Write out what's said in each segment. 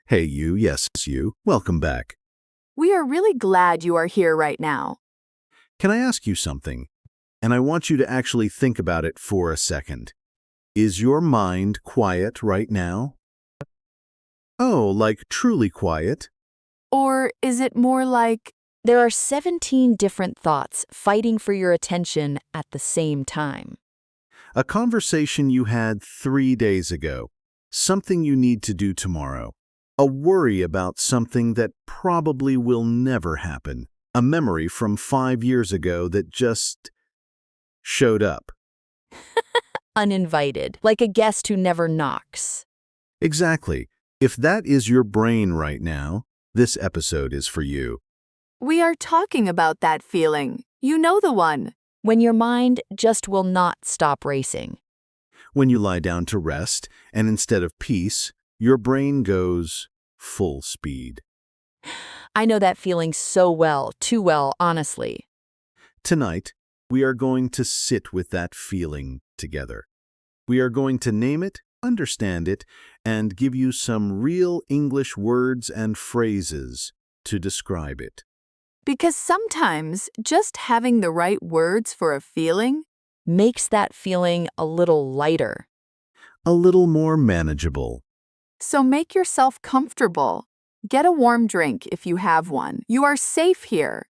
Hey you, yes you, welcome back. We are really glad you are here right now. Can I ask you something? And I want you to actually think about it for a second. Is your mind quiet right now? Oh, like truly quiet? Or is it more like, There are 17 different thoughts fighting for your attention at the same time. A conversation you had 3 days ago. Something you need to do tomorrow. A worry about something that probably will never happen. A memory from 5 years ago that just showed up. Uninvited, like a guest who never knocks. Exactly. If that is your brain right now, this episode is for you. we are talking about that feeling. You know the one. When your mind just will not stop racing. When you lie down to rest, and instead of peace, your brain goes full speed. I know that feeling so well, too well, honestly. Tonight, we are going to sit with that feeling together. We are going to name it, understand it, and give you some real English words and phrases to describe it. Because sometimes just having the right words for a feeling, Makes that feeling a little lighter. A little more manageable. so make yourself comfortable. Get a warm drink if you have one. You are safe here.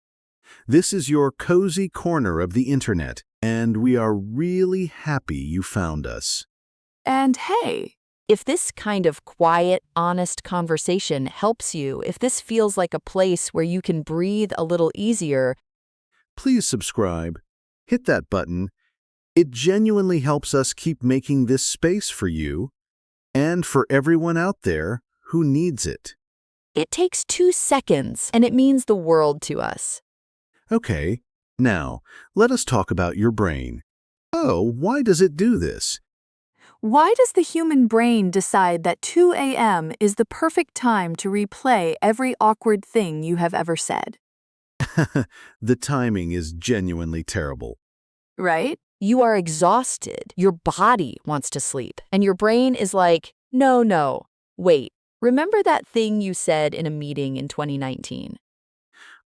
This is your cozy corner of the internet, and we are really happy you found us. And hey, If this kind of quiet, honest conversation helps you, if this feels like a place where you can breathe a little easier, Please subscribe. Hit that button. It genuinely helps us keep making this space for you and for everyone out there who needs it. it takes 2 seconds and it means the world to us. Okay, now let us talk about your brain. Oh, why does it do this? why does the human brain decide that 2 a.m. is the perfect time to replay every awkward thing you have ever said? The timing is genuinely terrible. Right? You are exhausted, your body wants to sleep, and your brain is like, no, wait, remember that thing you said in a meeting in 2019?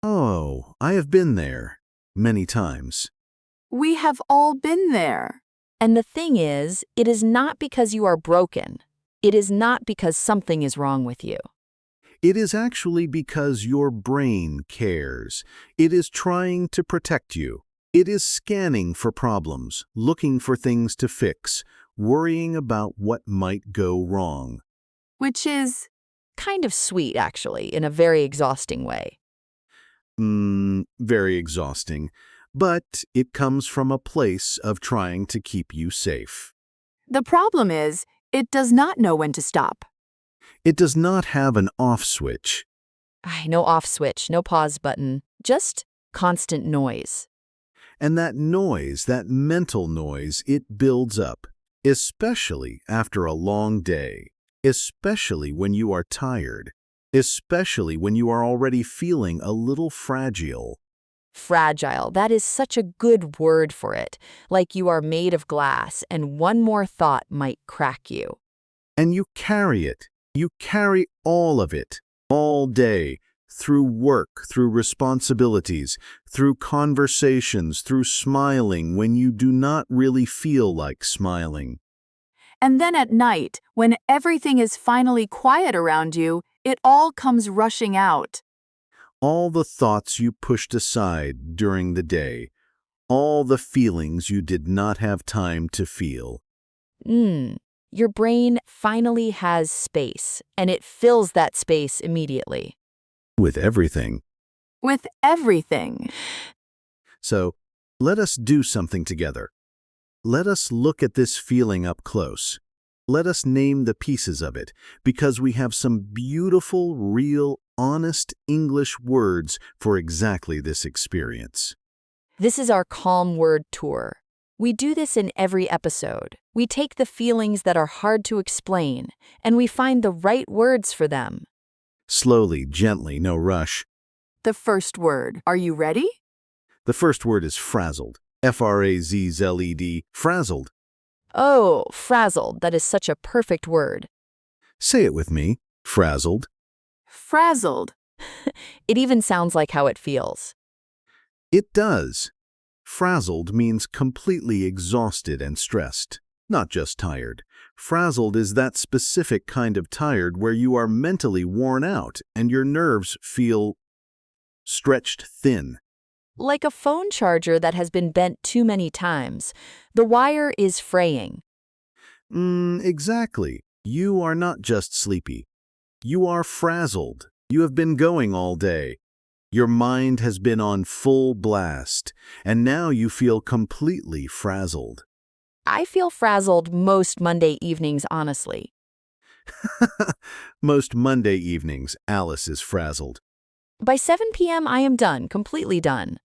Oh, I have been there many times. We have all been there. And the thing is, it is not because you are broken. It is not because something is wrong with you. It is actually because your brain cares. It is trying to protect you. It is scanning for problems, looking for things to fix, worrying about what might go wrong. Which is, Kind of sweet, actually, in a very exhausting way. Very exhausting. But it comes from a place of trying to keep you safe. the problem is, it does not know when to stop. It does not have an off switch. No off switch, no pause button, just constant noise. And that noise, that mental noise, it builds up, especially after a long day, especially when you are tired, especially when you are already feeling a little fragile. Fragile, that is such a good word for it, like you are made of glass and one more thought might crack you. And you carry it. You carry all of it, all day, through work, through responsibilities, through conversations, through smiling when you do not really feel like smiling. And then at night, when everything is finally quiet around you, it all comes rushing out. All the thoughts you pushed aside during the day, all the feelings you did not have time to feel. Your brain finally has space, and it fills that space immediately. With everything. With everything. So, let us do something together. Let us look at this feeling up close. Let us name the pieces of it, because we have some beautiful, real, honest English words for exactly this experience. This is our calm word tour. We do this in every episode. We take the feelings that are hard to explain, and we find the right words for them. Slowly, gently, no rush. The first word. Are you ready? The first word is frazzled. F-R-A-Z-Z-E-D, frazzled. Oh, frazzled, that is such a perfect word. Say it with me. Frazzled? Frazzled. It even sounds like how it feels. It does. Frazzled means completely exhausted and stressed, not just tired. Frazzled is that specific kind of tired where you are mentally worn out and your nerves feel stretched thin. Like a phone charger that has been bent too many times. The wire is fraying. Exactly. You are not just sleepy. You are frazzled. You have been going all day. Your mind has been on full blast, and now you feel completely frazzled. I feel frazzled most Monday evenings, honestly. Most Monday evenings, Alice is frazzled. By 7 p.m., I am done, completely done.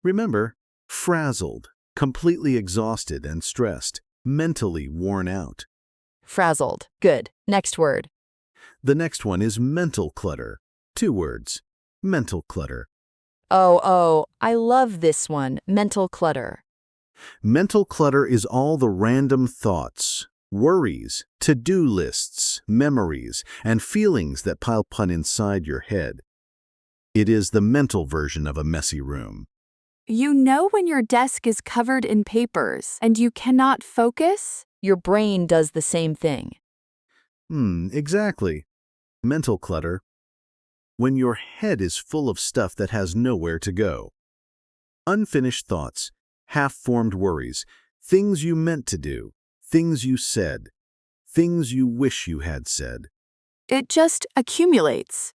Remember, frazzled, completely exhausted and stressed, mentally worn out. Frazzled. Good. Next word. The next one is mental clutter. 2 words. Mental clutter. Oh, I love this one. Mental clutter. Mental clutter is all the random thoughts, worries, to-do lists, memories, and feelings that pile up inside your head. It is the mental version of a messy room. You know when your desk is covered in papers and you cannot focus? Your brain does the same thing. Exactly. Mental clutter. When your head is full of stuff that has nowhere to go. Unfinished thoughts, half-formed worries, things you meant to do, things you said, things you wish you had said. It just accumulates.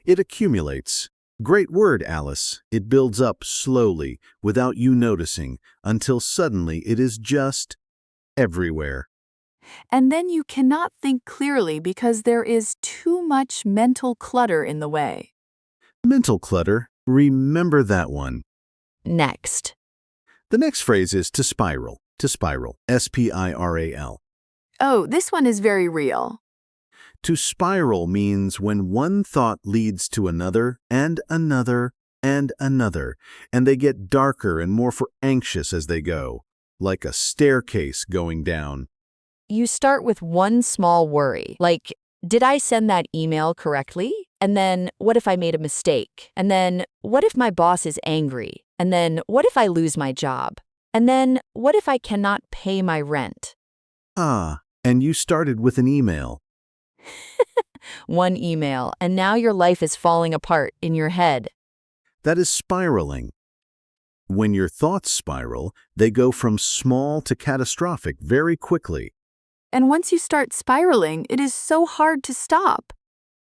It accumulates. Great word, Alice. It builds up slowly, without you noticing, until suddenly it is just everywhere. And then you cannot think clearly because there is too much mental clutter in the way. Mental clutter, remember that one. Next. The next phrase is to spiral, S-P-I-R-A-L. Oh, this one is very real. To spiral means when one thought leads to another and another and another, and they get darker and more anxious as they go, like a staircase going down. You start with one small worry, like, did I send that email correctly? And then, what if I made a mistake? And then, what if my boss is angry? And then, what if I lose my job? And then, what if I cannot pay my rent? And you started with an email. One email, and now your life is falling apart in your head. That is spiraling. When your thoughts spiral, they go from small to catastrophic very quickly. And once you start spiraling, it is so hard to stop.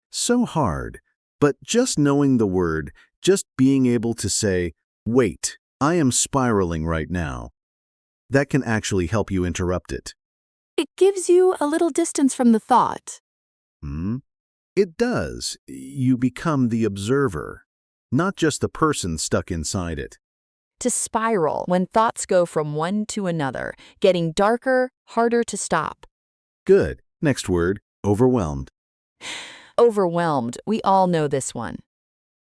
So hard. But just knowing the word, just being able to say, wait, I am spiraling right now, that can actually help you interrupt it. It gives you a little distance from the thought. It does. You become the observer, not just the person stuck inside it. To spiral, when thoughts go from one to another, getting darker, harder to stop. Good. Next word, overwhelmed. Overwhelmed, we all know this one.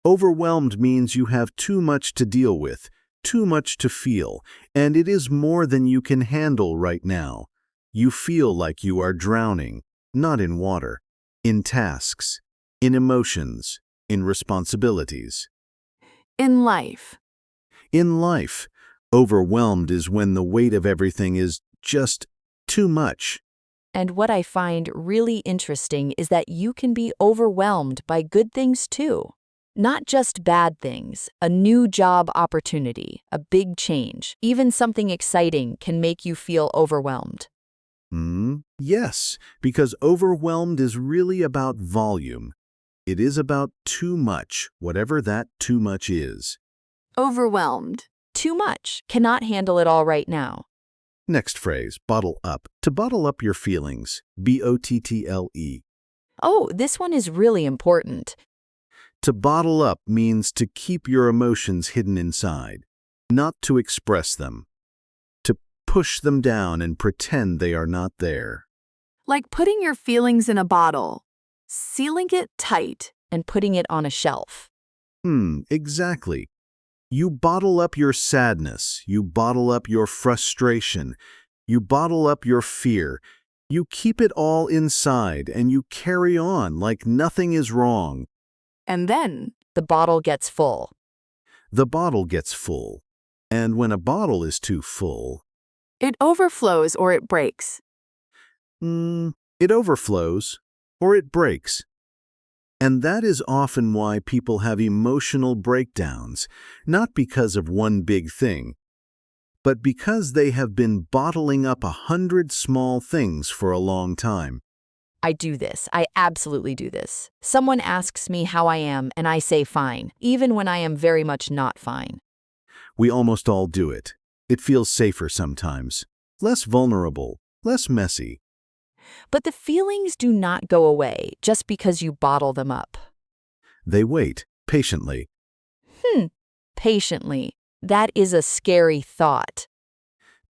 Overwhelmed means you have too much to deal with, too much to feel, and it is more than you can handle right now. You feel like you are drowning, not in water, in tasks, in emotions, in responsibilities. In life. In life, overwhelmed is when the weight of everything is just too much. And what I find really interesting is that you can be overwhelmed by good things too. Not just bad things, a new job opportunity, a big change, even something exciting can make you feel overwhelmed. Yes, because overwhelmed is really about volume. It is about too much, whatever that too much is. Overwhelmed. Too much, cannot handle it all right now. Next phrase, bottle up. To bottle up your feelings, B-O-T-T-L-E. Oh, this one is really important. To bottle up means to keep your emotions hidden inside, not to express them. To push them down and pretend they are not there. Like putting your feelings in a bottle, sealing it tight. And putting it on a shelf. Exactly. You bottle up your sadness, you bottle up your frustration, you bottle up your fear, You keep it all inside and you carry on like nothing is wrong. And then, The bottle gets full. The bottle gets full. And when a bottle is too full, it overflows or it breaks. it overflows or it breaks. And that is often why people have emotional breakdowns, not because of one big thing, but because they have been bottling up 100 small things for a long time. I do this. I absolutely do this. Someone asks me how I am, and I say fine, even when I am very much not fine. We almost all do it. It feels safer sometimes, less vulnerable, less messy. But the feelings do not go away just because you bottle them up. They wait patiently. Patiently. That is a scary thought.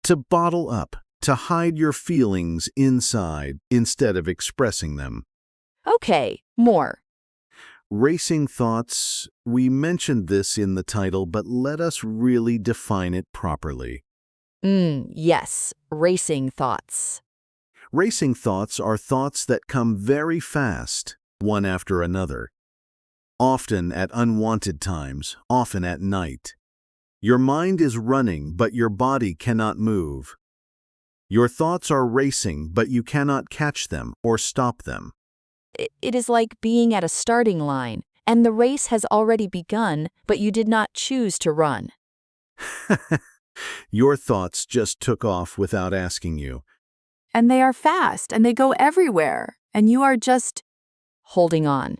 To bottle up, to hide your feelings inside instead of expressing them. Okay, more. Racing thoughts, we mentioned this in the title, but let us really define it properly. Yes, racing thoughts. Racing thoughts are thoughts that come very fast, one after another. Often at unwanted times, often at night. Your mind is running, but your body cannot move. Your thoughts are racing, but you cannot catch them or stop them. It is like being at a starting line, and the race has already begun, but you did not choose to run. Your thoughts just took off without asking you. And they are fast and they go everywhere. And you are just, Holding on.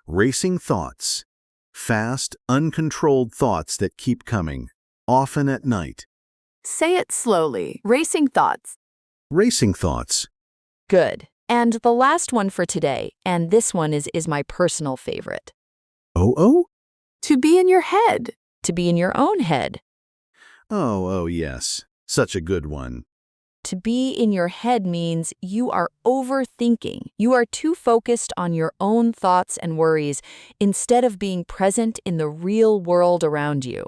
Racing thoughts. Fast, uncontrolled thoughts that keep coming, often at night. say it slowly, racing thoughts. Racing thoughts. Good. And the last one for today, and this one is my personal favorite. Oh? To be in your head. To be in your own head. Oh, yes. Such a good one. To be in your head means you are overthinking. You are too focused on your own thoughts and worries instead of being present in the real world around you.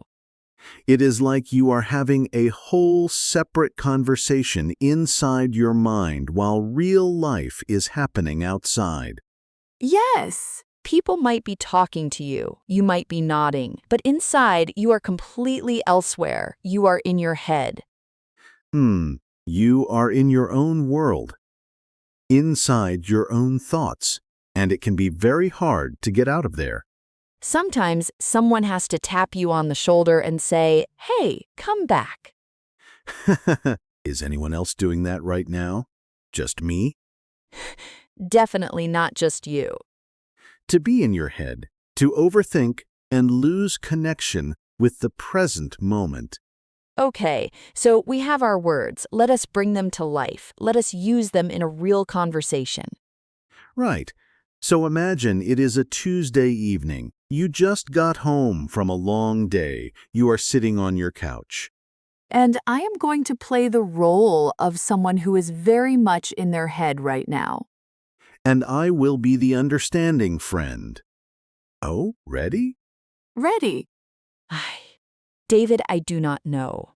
It is like you are having a whole separate conversation inside your mind while real life is happening outside. Yes. People might be talking to you, you might be nodding, but inside you are completely elsewhere. You are in your head. You are in your own world, inside your own thoughts, and it can be very hard to get out of there. Sometimes someone has to tap you on the shoulder and say, "Hey, come back." Is anyone else doing that right now? Just me? Definitely not just you. To be in your head, to overthink and lose connection with the present moment. Okay, so we have our words. Let us bring them to life. Let us use them in a real conversation. Right. So imagine it is a Tuesday evening. You just got home from a long day. You are sitting on your couch. And I am going to play the role of someone who is very much in their head right now. And I will be the understanding friend. Oh, ready? Ready. David, I do not know.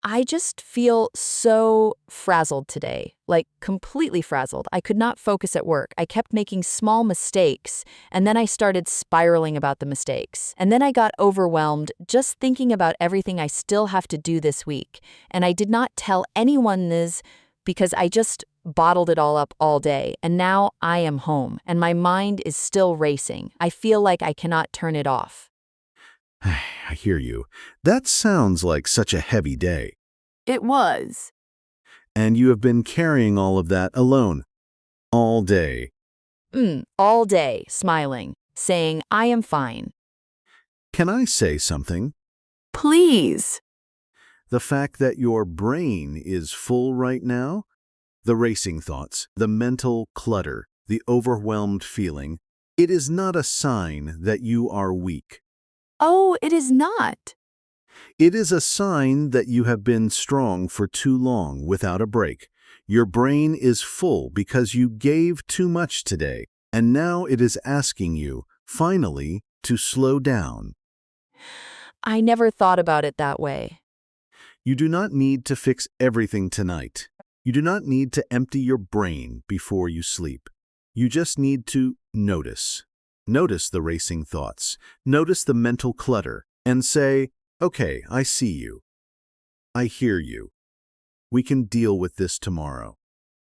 I just feel so frazzled today, like completely frazzled. I could not focus at work. I kept making small mistakes, and then I started spiraling about the mistakes. And then I got overwhelmed just thinking about everything I still have to do this week. And I did not tell anyone this because I just bottled it all up all day. And now I am home, and my mind is still racing. I feel like I cannot turn it off. I hear you. That sounds like such a heavy day. It was. And you have been carrying all of that alone. All day. All day, smiling, saying, "I am fine." Can I say something? Please. The fact that your brain is full right now, the racing thoughts, the mental clutter, the overwhelmed feeling, it is not a sign that you are weak. Oh, it is not. It is a sign that you have been strong for too long without a break. Your brain is full because you gave too much today, and now it is asking you, finally, to slow down. I never thought about it that way. You do not need to fix everything tonight. You do not need to empty your brain before you sleep. You just need to notice. Notice the racing thoughts. Notice the mental clutter and say, okay, I see you. I hear you. We can deal with this tomorrow.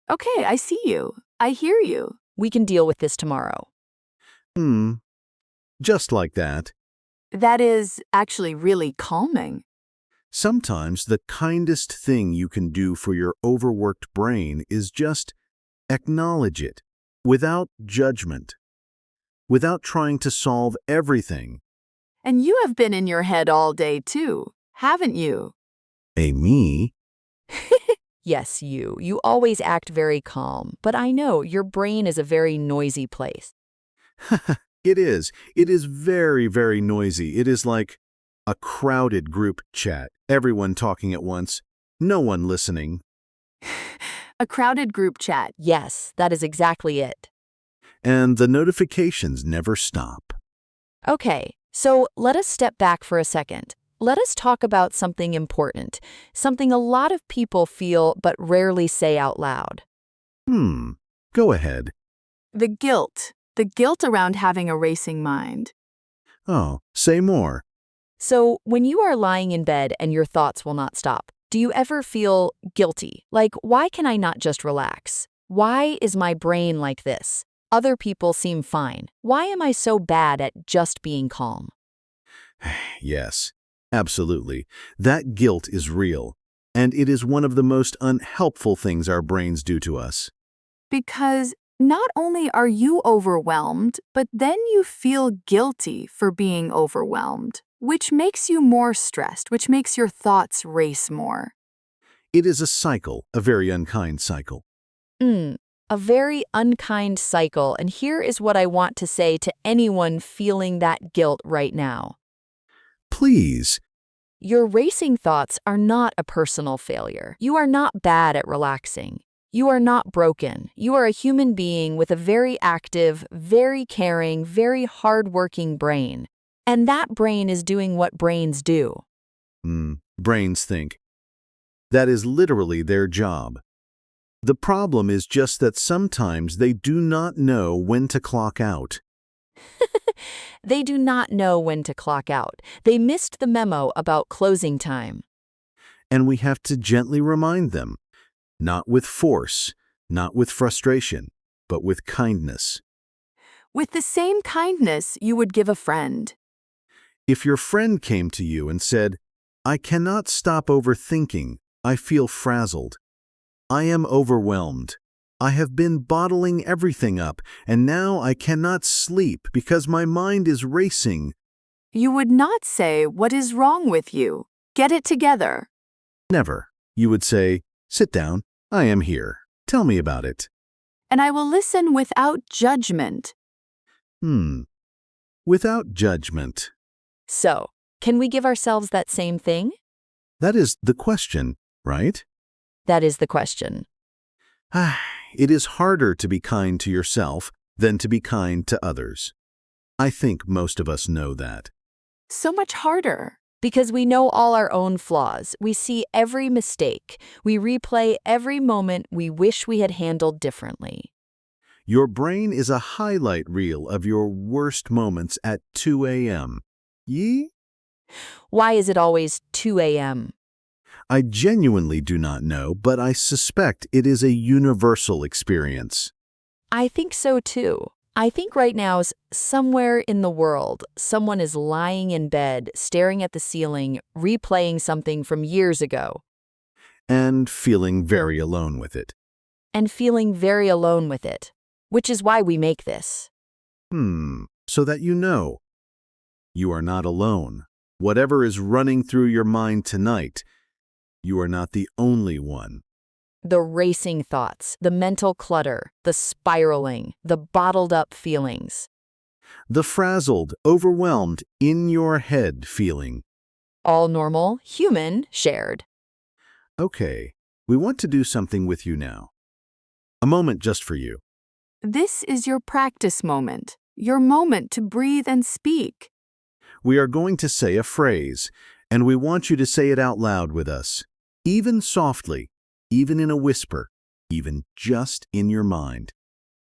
Okay, I see you. I hear you. We can deal with this tomorrow. Just like that. That is actually really calming. Sometimes the kindest thing you can do for your overworked brain is just acknowledge it without judgment, without trying to solve everything. And you have been in your head all day too, haven't you? Me? Yes, you. You always act very calm, but I know your brain is a very noisy place. It is. It is very, very noisy. It is like a crowded group chat, everyone talking at once, no one listening. A crowded group chat. Yes, that is exactly it. And the notifications never stop. Okay, so let us step back for a second. Let us talk about something important, something a lot of people feel but rarely say out loud. Go ahead. The guilt. The guilt around having a racing mind. Oh, say more. So, when you are lying in bed and your thoughts will not stop, do you ever feel guilty? Like, why can I not just relax? Why is my brain like this? Other people seem fine. Why am I so bad at just being calm? Yes, absolutely. That guilt is real, and it is one of the most unhelpful things our brains do to us. Because not only are you overwhelmed, but then you feel guilty for being overwhelmed, which makes you more stressed, which makes your thoughts race more. It is a cycle, a very unkind cycle. A very unkind cycle, and here is what I want to say to anyone feeling that guilt right now. Please. Your racing thoughts are not a personal failure. You are not bad at relaxing. You are not broken. You are a human being with a very active, very caring, very hardworking brain. And that brain is doing what brains do. Brains think. That is literally their job. The problem is just that sometimes they do not know when to clock out. They do not know when to clock out. They missed the memo about closing time. And we have to gently remind them, not with force, not with frustration, but with kindness. With the same kindness you would give a friend. If your friend came to you and said, I cannot stop overthinking, I feel frazzled. I am overwhelmed. I have been bottling everything up, and now I cannot sleep because my mind is racing. You would not say, what is wrong with you? Get it together. Never. You would say, sit down, I am here. Tell me about it. And I will listen without judgment. Without judgment. So, can we give ourselves that same thing? That is the question, right? That is the question. It is harder to be kind to yourself than to be kind to others. I think most of us know that. So much harder. Because we know all our own flaws. We see every mistake. We replay every moment we wish we had handled differently. Your brain is a highlight reel of your worst moments at 2 a.m. Yee? Why is it always 2 a.m.? I genuinely do not know, but I suspect it is a universal experience. I think so too. I think right now, somewhere in the world, someone is lying in bed, staring at the ceiling, replaying something from years ago. And feeling very alone with it. And feeling very alone with it. Which is why we make this. So that you know. You are not alone. Whatever is running through your mind tonight, you are not the only one. The racing thoughts, the mental clutter, the spiraling, the bottled up feelings. The frazzled, overwhelmed, in your head feeling. All normal, human, shared. Okay, we want to do something with you now. A moment just for you. This is your practice moment, your moment to breathe and speak. We are going to say a phrase, and we want you to say it out loud with us, even softly, even in a whisper. even just in your mind.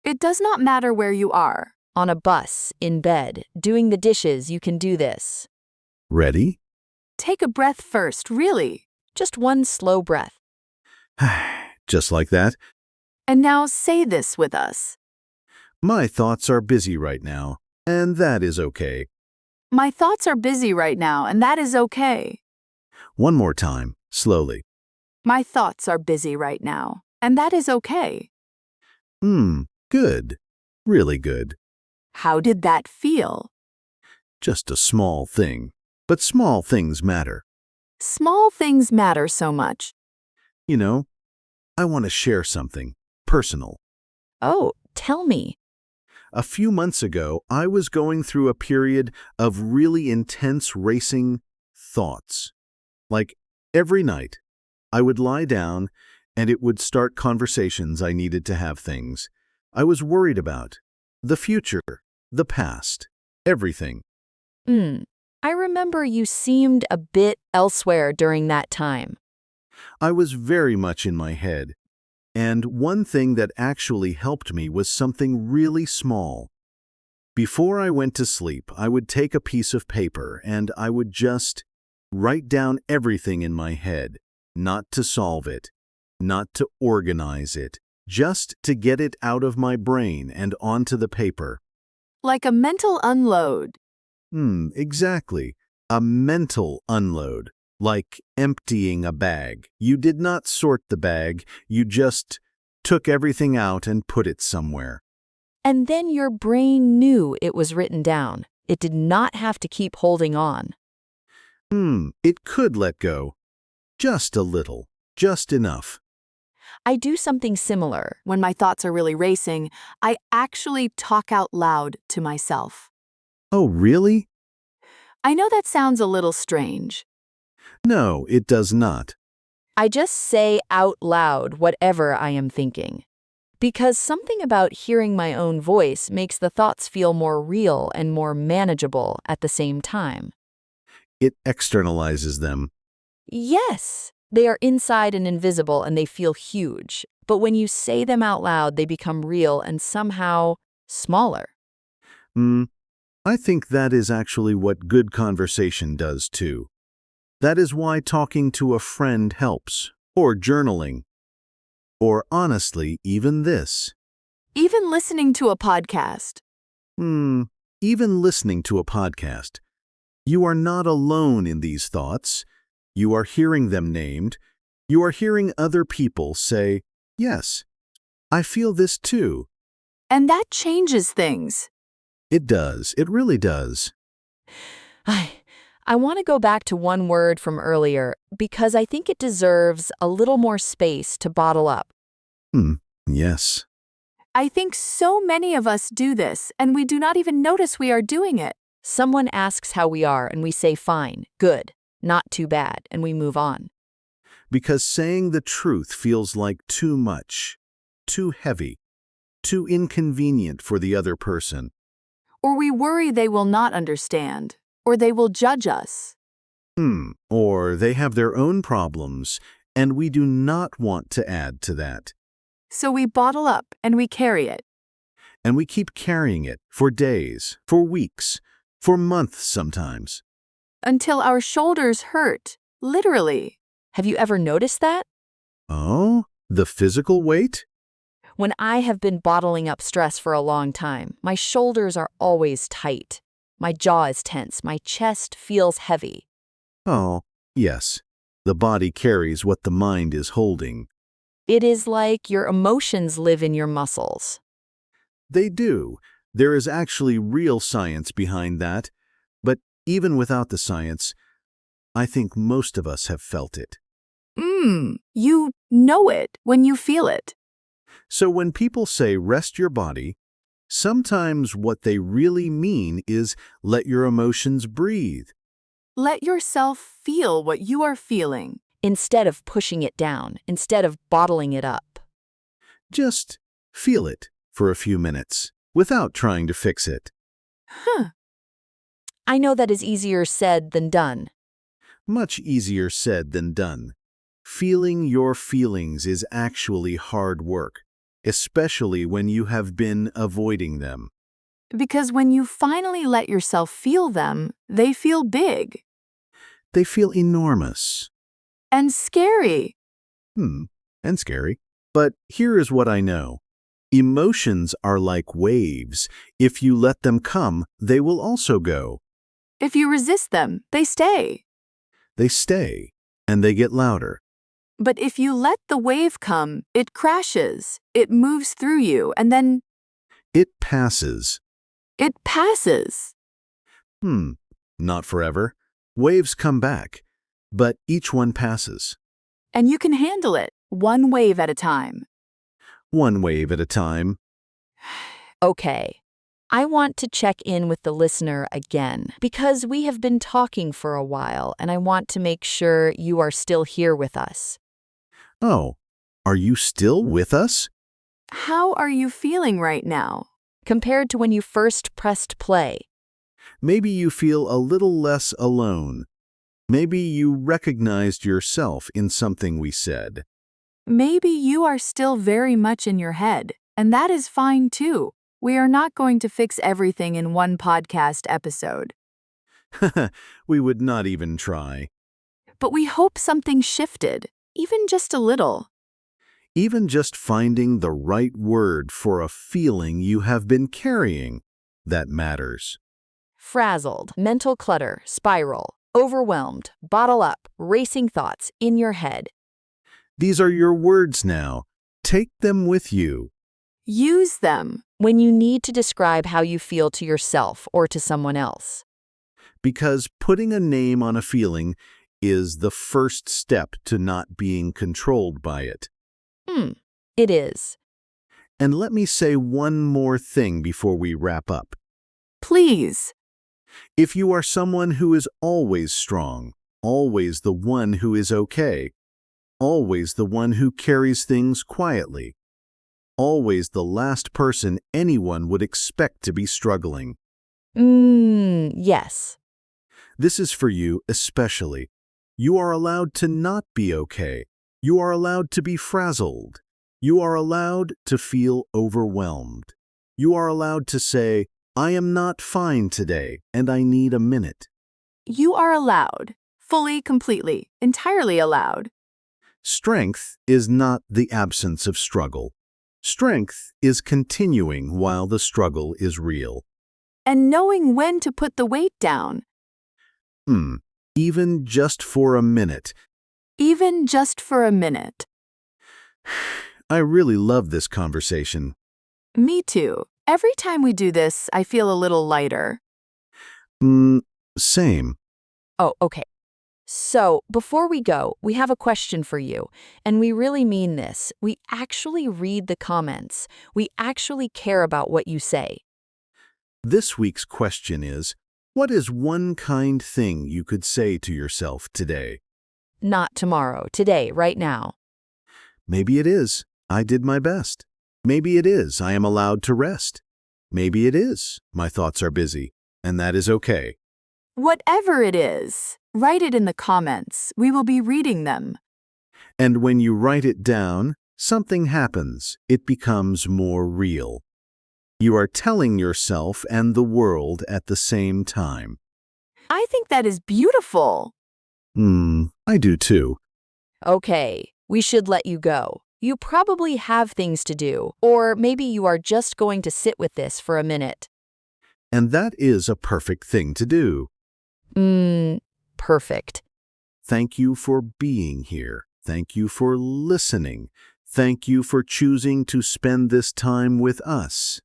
It does not matter where you are. On a bus, in bed, doing the dishes, you can do this. Ready? Take a breath first, really. Just one slow breath. Just like that. And now say this with us. My thoughts are busy right now, and that is okay. My thoughts are busy right now, and that is okay. One more time, slowly. My thoughts are busy right now, and that is okay. Good. Really good. How did that feel? Just a small thing. But small things matter. Small things matter so much. You know, I want to share something personal. Oh, tell me. A few months ago, I was going through a period of really intense racing thoughts. Like every night, I would lie down and it would start conversations I needed to have things I was worried about. The future, the past, everything. I remember you seemed a bit elsewhere during that time. I was very much in my head. And one thing that actually helped me was something really small. Before I went to sleep, I would take a piece of paper and I would just write down everything in my head, not to solve it, not to organize it, just to get it out of my brain and onto the paper. Like a mental unload. Exactly. A mental unload. Like emptying a bag. You did not sort the bag, you just took everything out and put it somewhere. And then your brain knew it was written down. It did not have to keep holding on. It could let go. Just a little. Just enough. I do something similar. When my thoughts are really racing, I actually talk out loud to myself. Oh, really? I know that sounds a little strange. No, it does not. I just say out loud whatever I am thinking. Because something about hearing my own voice makes the thoughts feel more real and more manageable at the same time. It externalizes them. Yes, they are inside and invisible and they feel huge. But when you say them out loud, they become real and somehow smaller. I think that is actually what good conversation does too. That is why talking to a friend helps, or journaling, or honestly, even this. Even listening to a podcast. Even listening to a podcast. You are not alone in these thoughts. You are hearing them named. You are hearing other people say, yes, I feel this too. And that changes things. It does. It really does. I want to go back to one word from earlier because I think it deserves a little more space to bottle up. Yes. I think so many of us do this, and we do not even notice we are doing it. Someone asks how we are, and we say fine, good, not too bad, and we move on. Because saying the truth feels like too much, too heavy, too inconvenient for the other person. Or we worry they will not understand, or they will judge us. Or they have their own problems, and we do not want to add to that. So we bottle up and we carry it. And we keep carrying it for days, for weeks, for months sometimes. Until our shoulders hurt, literally. Have you ever noticed that? Oh, the physical weight? When I have been bottling up stress for a long time, my shoulders are always tight. My jaw is tense. My chest feels heavy. Oh, yes. The body carries what the mind is holding. It is like your emotions live in your muscles. They do. There is actually real science behind that. But even without the science, I think most of us have felt it. You know it when you feel it. So when people say rest your body, sometimes what they really mean is let your emotions breathe. Let yourself feel what you are feeling. Instead of pushing it down, instead of bottling it up. Just feel it for a few minutes without trying to fix it. I know that is easier said than done. Much easier said than done. Feeling your feelings is actually hard work, especially when you have been avoiding them. Because when you finally let yourself feel them, they feel big They feel enormous. and scary. And scary. But here is what I know. Emotions are like waves. If you let them come, they will also go. If you resist them, they stay. They stay, and they get louder. But if you let the wave come, it crashes, it moves through you, and then It passes. it passes. Not forever. Waves come back, but each one passes. And you can handle it, one wave at a time. One wave at a time. Okay. I want to check in with the listener again because we have been talking for a while and I want to make sure you are still here with us. Oh, are you still with us? How are you feeling right now? Compared to when you first pressed play. Maybe you feel a little less alone. Maybe you recognized yourself in something we said. Maybe you are still very much in your head, and that is fine too. We are not going to fix everything in one podcast episode. We would not even try. But we hope something shifted, even just a little. Even just finding the right word for a feeling you have been carrying, that matters. Frazzled, mental clutter, spiral, overwhelmed, bottle up, racing thoughts in your head. These are your words now. Take them with you. Use them. When you need to describe how you feel to yourself or to someone else. Because putting a name on a feeling is the first step to not being controlled by it. It is. And let me say one more thing before we wrap up. Please. If you are someone who is always strong, always the one who is okay, always the one who carries things quietly, always the last person anyone would expect to be struggling. Yes. This is for you especially. You are allowed to not be okay. You are allowed to be frazzled. You are allowed to feel overwhelmed. You are allowed to say, I am not fine today and I need a minute. You are allowed. Fully, completely, entirely allowed. Strength is not the absence of struggle. Strength is continuing while the struggle is real. And knowing when to put the weight down. Even just for a minute. Even just for a minute. I really love this conversation. Me too. Every time we do this, I feel a little lighter. Same. Oh, okay. So, before we go, we have a question for you, and we really mean this. We actually read the comments. We actually care about what you say. This week's question is, what is one kind thing you could say to yourself today? Not tomorrow, today, right now. Maybe it is, I did my best. Maybe it is, I am allowed to rest. Maybe it is, my thoughts are busy, and that is okay. Whatever it is, write it in the comments. We will be reading them. And when you write it down, something happens. It becomes more real. You are telling yourself and the world at the same time. I think that is beautiful. I do too. Okay, we should let you go. You probably have things to do, or maybe you are just going to sit with this for a minute. And that is a perfect thing to do. Perfect. Thank you for being here. Thank you for listening. Thank you for choosing to spend this time with us.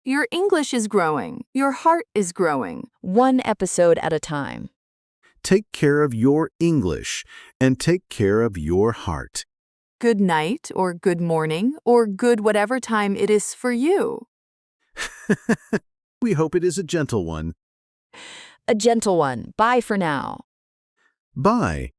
Your English is growing. Your heart is growing. One episode at a time. Take care of your English and take care of your heart. Good night, or good morning, or good whatever time it is for you. We hope it is a gentle one. A gentle one. Bye for now. Bye.